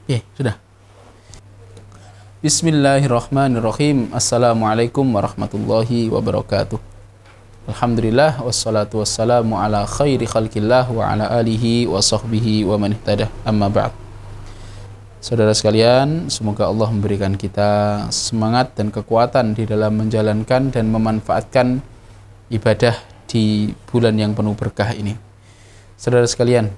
Sudah. Bismillahirrahmanirrahim. Assalamualaikum warahmatullahi wabarakatuh. Alhamdulillah wassalatu wassalamu ala khairi khalqillah wa ala alihi wa sahbihi wa man ihtadah. Amma ba'd. Saudara sekalian, semoga Allah memberikan kita semangat dan kekuatan di dalam menjalankan dan memanfaatkan ibadah di bulan yang penuh berkah ini. Saudara sekalian,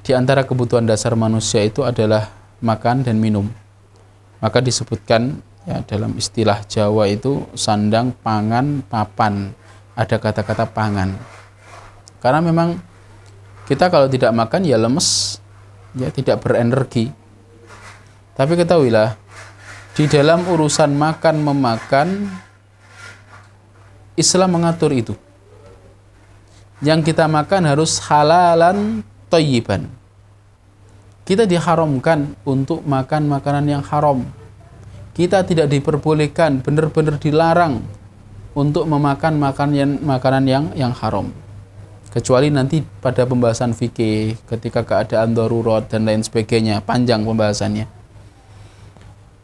di antara kebutuhan dasar manusia itu adalah makan dan minum. Maka disebutkan ya, dalam istilah Jawa itu sandang, pangan, papan. Ada kata-kata pangan. Karena memang kita kalau tidak makan ya lemes, ya tidak berenergi. Tapi ketahuilah, di dalam urusan makan memakan, Islam mengatur itu. Yang kita makan harus halalan thayyiban. Kita diharamkan untuk makan makanan yang haram. Kita tidak diperbolehkan, benar-benar dilarang untuk memakan makanan yang haram. Kecuali nanti pada pembahasan fikih, ketika keadaan darurat dan lain sebagainya, panjang pembahasannya.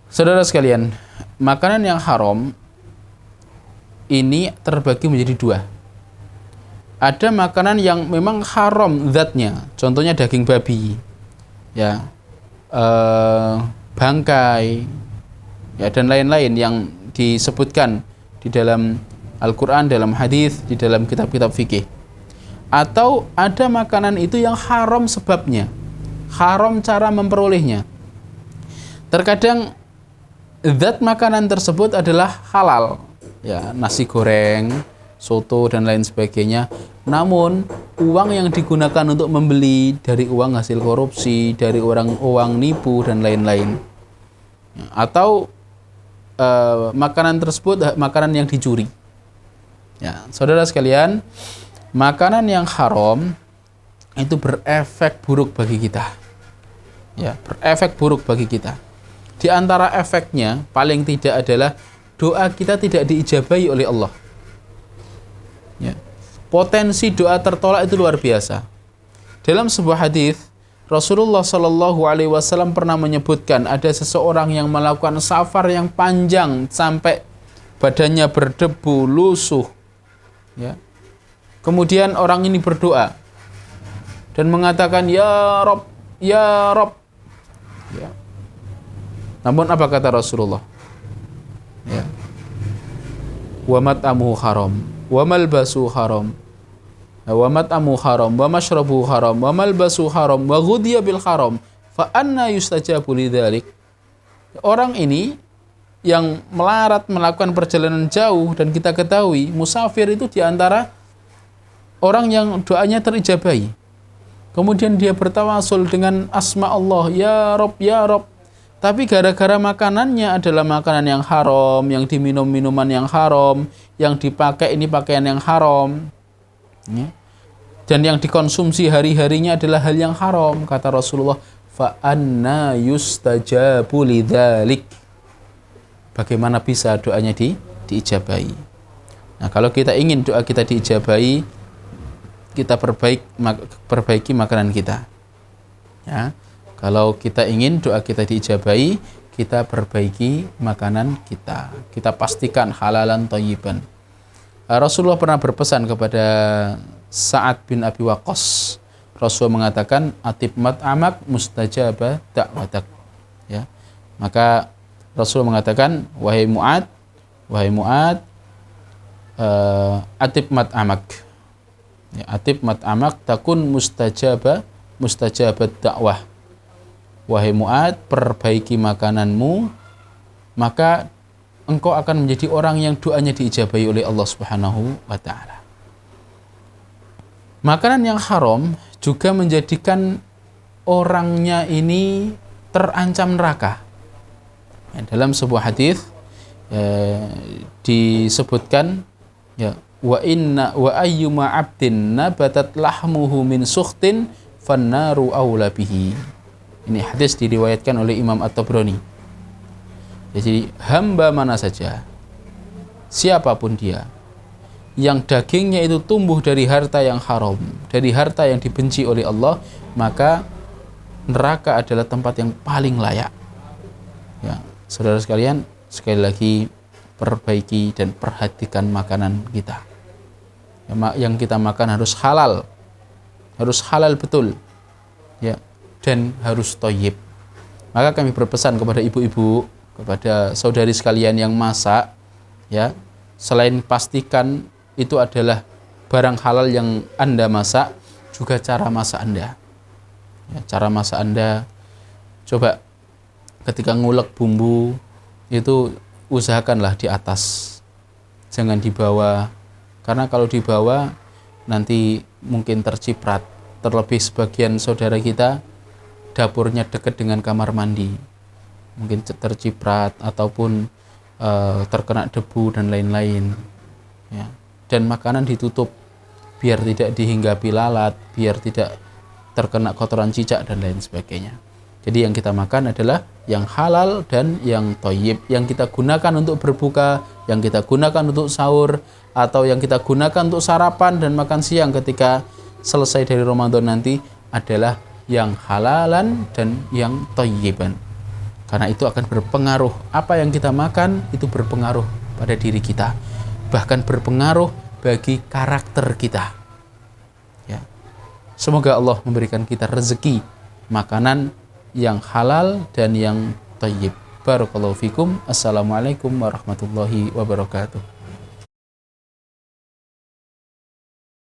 Saudara sekalian, makanan yang haram ini terbagi menjadi dua. Ada makanan yang memang haram zatnya, contohnya daging babi, ya, bangkai, ya, dan lain-lain yang disebutkan di dalam Al-Quran, dalam hadis, di dalam kitab-kitab fikih. Atau ada makanan itu yang haram sebabnya, haram cara memperolehnya. Terkadang zat makanan tersebut adalah halal, ya, nasi goreng, soto dan lain sebagainya. Namun uang yang digunakan untuk membeli dari uang hasil korupsi, dari uang nipu dan lain-lain. Atau makanan tersebut makanan yang dicuri. Ya, saudara sekalian, makanan yang haram itu berefek buruk bagi kita. Ya, berefek buruk bagi kita. Di antara efeknya paling tidak adalah doa kita tidak diijabahi oleh Allah. Ya. Potensi doa tertolak itu luar biasa. Dalam sebuah hadis, Rasulullah Shallallahu Alaihi Wasallam pernah menyebutkan ada seseorang yang melakukan safar yang panjang sampai badannya berdebu, lusuh. Ya. Kemudian orang ini berdoa dan mengatakan, Ya Rob, Ya Rob. Ya. Namun apa kata Rasulullah? Ya. Wa mat'amuhu haram, wa malbasu haram, wa mat'amu haram, wa mashrabu haram, wa malbasu haram, wa ghudhiya bil haram, fa anna yustajabu lidzalik. Orang ini yang melarat melakukan perjalanan jauh, dan kita ketahui musafir itu diantara orang yang doanya terijabahi. Kemudian dia bertawasul dengan asma Allah, Ya Rob, Ya Rob. Tapi gara-gara makanannya adalah makanan yang haram, yang diminum minuman yang haram, yang dipakai ini pakaian yang haram, ya, dan yang dikonsumsi hari-harinya adalah hal yang haram, kata Rasulullah, fa anna yustajabu lidzalik. Bagaimana bisa doanya diijabahi? Nah, kalau kita ingin doa kita diijabahi, kita perbaiki makanan kita. Ya. Kalau kita ingin doa kita diijabahi, kita perbaiki makanan kita. Kita pastikan halalan thayyiban. Rasulullah pernah berpesan kepada Sa'ad bin Abi Waqqas. Rasulullah mengatakan, atib mat'amak mustajaba da'watak. Ya. Maka Rasulullah mengatakan, wahai Mu'ad, atib mat'amak. Ya, atib mat'amak takun mustajabat da'wah. Wahai Mu'ad, perbaiki makananmu, maka engkau akan menjadi orang yang doanya diijabahi oleh Allah Subhanahu wa ta'ala. Makanan yang haram juga menjadikan orangnya ini terancam neraka. Ya, dalam sebuah hadis disebutkan, ya, wa ayyuma 'abdin nabatat lahmuhu min sukhtin fannaru aula bihi. Ini hadis diriwayatkan oleh Imam At-Tabrani. Jadi hamba mana saja, siapapun dia, yang dagingnya itu tumbuh dari harta yang haram, dari harta yang dibenci oleh Allah, maka neraka adalah tempat yang paling layak. Ya, saudara sekalian, sekali lagi perbaiki dan perhatikan makanan kita. Yang kita makan harus halal betul, ya, dan harus thayyib. Maka kami berpesan kepada ibu-ibu, kepada saudari sekalian yang masak, ya, selain pastikan itu adalah barang halal yang Anda masak, juga cara masak Anda. Ya, cara masak Anda, coba ketika ngulek bumbu itu usahakanlah di atas, jangan di bawah, karena kalau di bawah nanti mungkin terciprat. Terlebih sebagian saudara kita dapurnya dekat dengan kamar mandi, mungkin terciprat ataupun terkena debu dan lain-lain, ya. Dan makanan ditutup biar tidak dihinggapi lalat, biar tidak terkena kotoran cicak dan lain sebagainya. Jadi yang kita makan adalah yang halal dan yang thayyib, yang kita gunakan untuk berbuka, yang kita gunakan untuk sahur, atau yang kita gunakan untuk sarapan dan makan siang ketika selesai dari Ramadan nanti adalah yang halalan dan yang thayyiban. Karena itu akan berpengaruh, apa yang kita makan itu berpengaruh pada diri kita, bahkan berpengaruh bagi karakter kita. Ya. Semoga Allah memberikan kita rezeki makanan yang halal dan yang thayyib. Barakallahu fikum. Assalamualaikum warahmatullahi wabarakatuh.